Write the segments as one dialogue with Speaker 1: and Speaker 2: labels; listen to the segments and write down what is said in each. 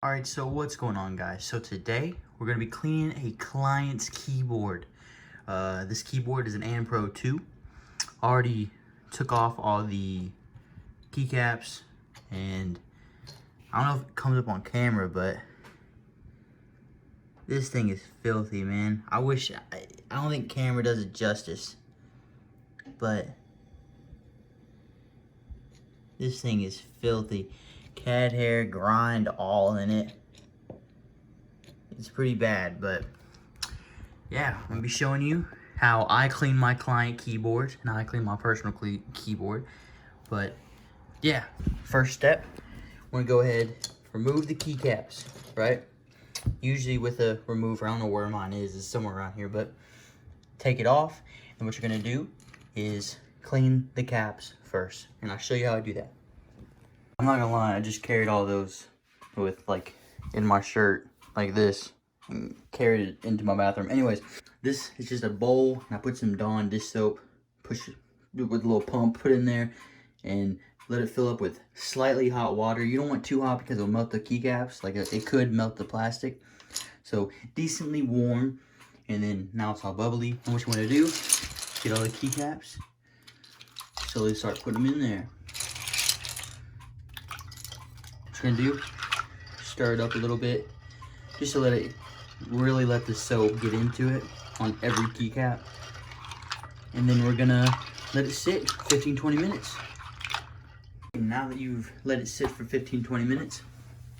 Speaker 1: Alright, so what's going on, guys? So today we're going to be cleaning a client's keyboard. This keyboard is an An Pro 2. Already took off all the keycaps, and I don't know if it comes up on camera, but this thing is filthy, man. I don't think camera does it justice, but this thing is filthy. Cat hair, grind, all in it. It's pretty bad, but yeah, I'm gonna be showing you how I clean my client keyboard and how I clean my personal keyboard. But yeah, first step, we're gonna go ahead, remove the keycaps, right? Usually with a remover, I don't know where mine is, it's somewhere around here, but take it off, and what you're gonna do is clean the caps first, and I'll show you how I do that. I'm not gonna lie, I just carried all those with like in my shirt like this and carried it into my bathroom. Anyways, this is just a bowl, and I put some Dawn dish soap, push it with a little pump, put it in there, and let it fill up with slightly hot water. You don't want too hot because it'll melt the keycaps, like it could melt the plastic. So decently warm, and then now it's all bubbly. And what you want to do, get all the keycaps, slowly start putting them in there. What you're gonna do, stir it up a little bit, just to really let the soap get into it on every keycap. And then we're gonna let it sit 15-20 minutes. Now that you've let it sit for 15-20 minutes,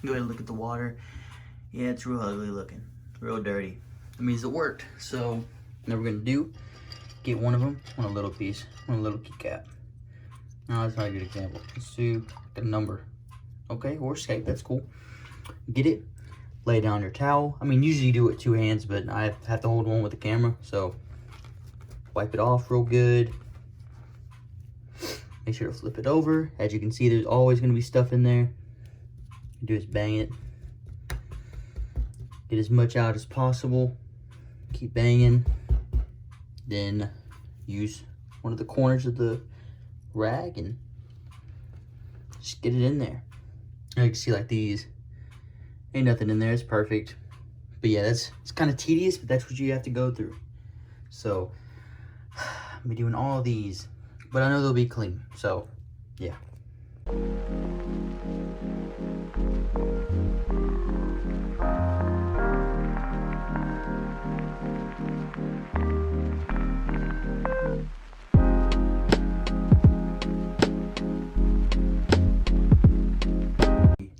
Speaker 1: go ahead and look at the water. Yeah, it's real ugly looking, real dirty. That means it worked. So now we're gonna do, get one of them, one little piece, one little keycap. Now that's not a good example. Let's do a number. Okay, or shape, that's cool. Get it, lay down your towel. I mean, usually you do it with two hands, but I have to hold one with the camera, so wipe it off real good. Make sure to flip it over. As you can see, there's always gonna be stuff in there. You do is bang it. Get as much out as possible. Keep banging. Then use one of the corners of the rag and just get it in there. You can see like these, ain't nothing in there, it's perfect. But yeah, it's kind of tedious, but that's what you have to go through. So I'm gonna be doing all these, but I know they'll be clean, so yeah.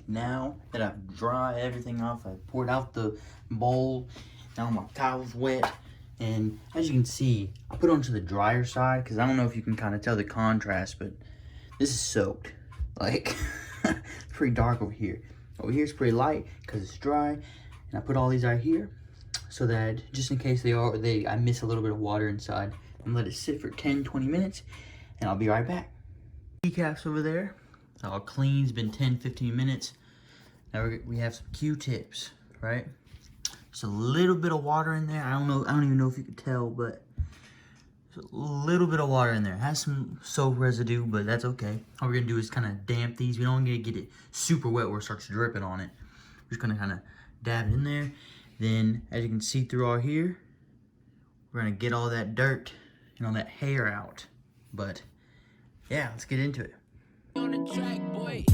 Speaker 1: Now that I've dried everything off, I poured out the bowl. Now my towel's wet, and as you can see, I put it onto the drier side because I don't know if you can kind of tell the contrast, but this is soaked. Like, it's pretty dark over here. Over here it's pretty light because it's dry, and I put all these out here so that just in case I miss a little bit of water inside, and let it sit for 10-20 minutes, and I'll be right back. Keycaps over there, all clean. It's been 10-15 minutes. Now we have some Q-tips, right? Just a little bit of water in there. I don't even know if you could tell, but there's a little bit of water in there. It has some soap residue, but that's okay. All we're gonna do is kind of damp these. We don't want to get it super wet where it starts dripping on it. We're just gonna kind of dab it in there. Then, as you can see through all here, we're gonna get all that dirt and all that hair out. But yeah, let's get into it. On the track, boy.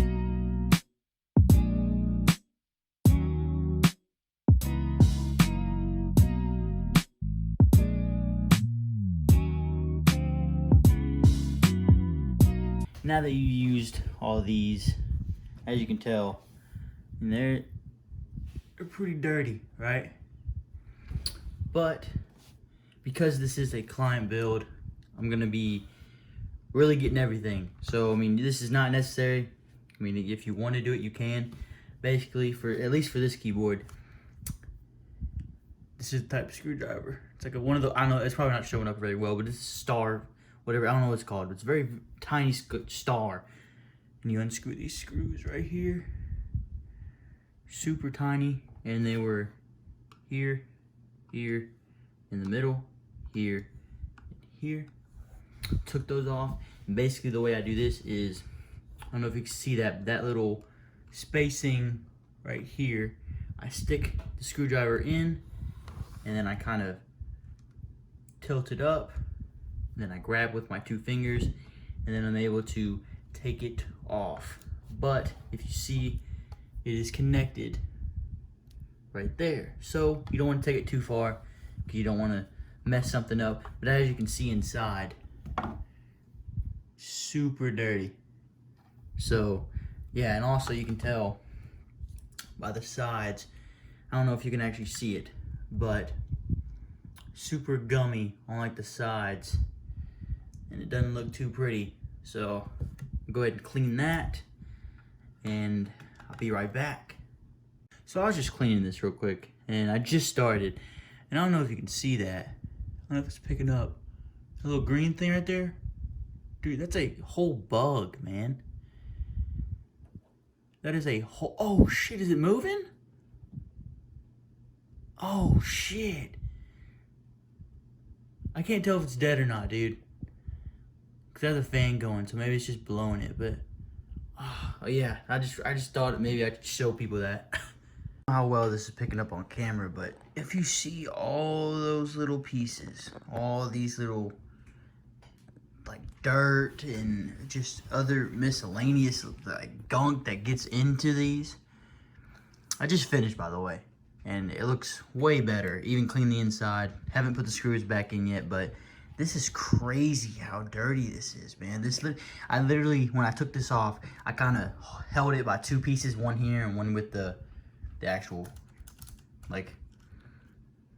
Speaker 1: Now that you used all these, as you can tell, they're pretty dirty, right? But because this is a client build, I'm gonna be really getting everything. So I mean, this is not necessary. I mean, if you want to do it, you can. Basically, at least for this keyboard, this is the type of screwdriver. It's like one of the, I don't know, it's probably not showing up very well, but it's a star, whatever, I don't know what it's called, but it's a very tiny star. And you unscrew these screws right here, super tiny, and they were here, here, in the middle, here, and here. Took those off, and basically the way I do this is, I don't know if you can see that little spacing right here, I stick the screwdriver in, and then I kind of tilt it up, and then I grab with my 2 fingers, and then I'm able to take it off. But if you see, it is connected right there. So you don't want to take it too far because you don't want to mess something up. But as you can see inside, super dirty. So yeah, and also you can tell by the sides, I don't know if you can actually see it, but super gummy on like the sides, and it doesn't look too pretty. So I'll go ahead and clean that, and I'll be right back. So I was just cleaning this real quick, and I just started, and I don't know if you can see that. I don't know if it's picking up. A little green thing right there. Dude, that's a whole bug, man. That is a whole, oh shit, is it moving? Oh shit. I can't tell if it's dead or not, dude. Cause there's a fan going, so maybe it's just blowing it, but oh yeah, I just thought maybe I could show people that. How well this is picking up on camera, but if you see all those little pieces, all these little like dirt and just other miscellaneous like gunk that gets into these. I just finished, by the way, and it looks way better. Even cleaned the inside. Haven't put the screws back in yet, but this is crazy how dirty this is, man. I literally, when I took this off, I kind of held it by 2 pieces, one here and one with the actual, like,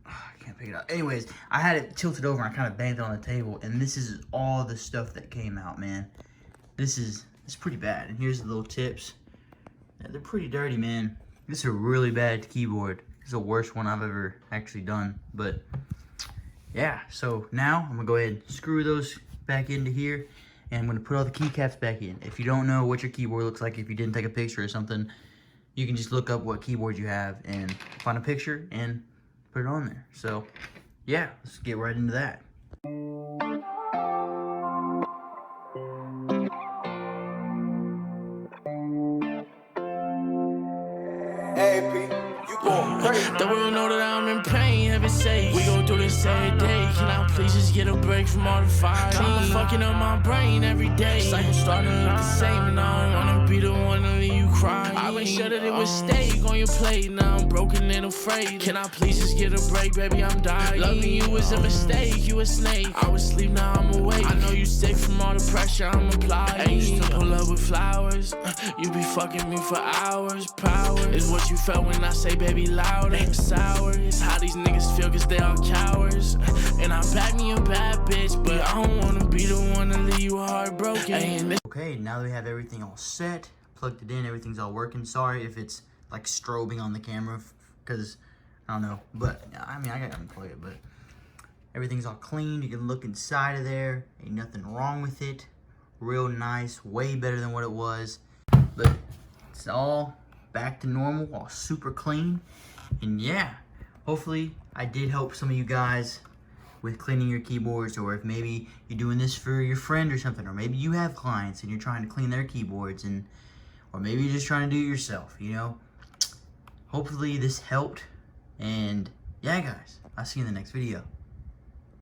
Speaker 1: I can't pick it up. Anyways, I had it tilted over and I kind of banged it on the table, and this is all the stuff that came out, man. It's pretty bad. And here's the little tips. Yeah, they're pretty dirty, man. This is a really bad keyboard. It's the worst one I've ever actually done, but yeah. So now I'm gonna go ahead and screw those back into here, and I'm gonna put all the keycaps back in. If you don't know what your keyboard looks like, if you didn't take a picture or something, you can just look up what keyboard you have and find a picture and put it on there. So yeah, let's get right into that.
Speaker 2: The world know that I'm in pain, heaven sake. We gon' do this every day. Can I please just get a break from all the fire? I'm fucking up my brain every day. Cycle starting to look the same, and I don't wanna be the one to leave you crying. I been sure that it was steak on your plate. Now I'm broken and afraid. Can I please just get a break, baby? I'm dying. Loving you was a mistake, you a snake. I was asleep, now I'm awake. I know you sick from all the pressure I'm applying. I used to pull up with flowers. You be fucking me for hours. Power is what you felt when I say, baby, louder. Sour is how these niggas feel, cause they all cowards. And I back me a bad bitch, but I don't wanna be the one to leave you heartbroken.
Speaker 1: Okay, now that we have everything all set, plugged it in, everything's all working. Sorry if it's like strobing on the camera, because I don't know, but I mean, I gotta unplug it, but everything's all clean. You can look inside of there, ain't nothing wrong with it. Real nice, way better than what it was, but it's all back to normal, all super clean. And yeah, hopefully I did help some of you guys with cleaning your keyboards, or if maybe you're doing this for your friend or something, or maybe you have clients and you're trying to clean their keyboards, and or maybe you're just trying to do it yourself, you know. Hopefully this helped, and yeah guys, I'll see you in the next video.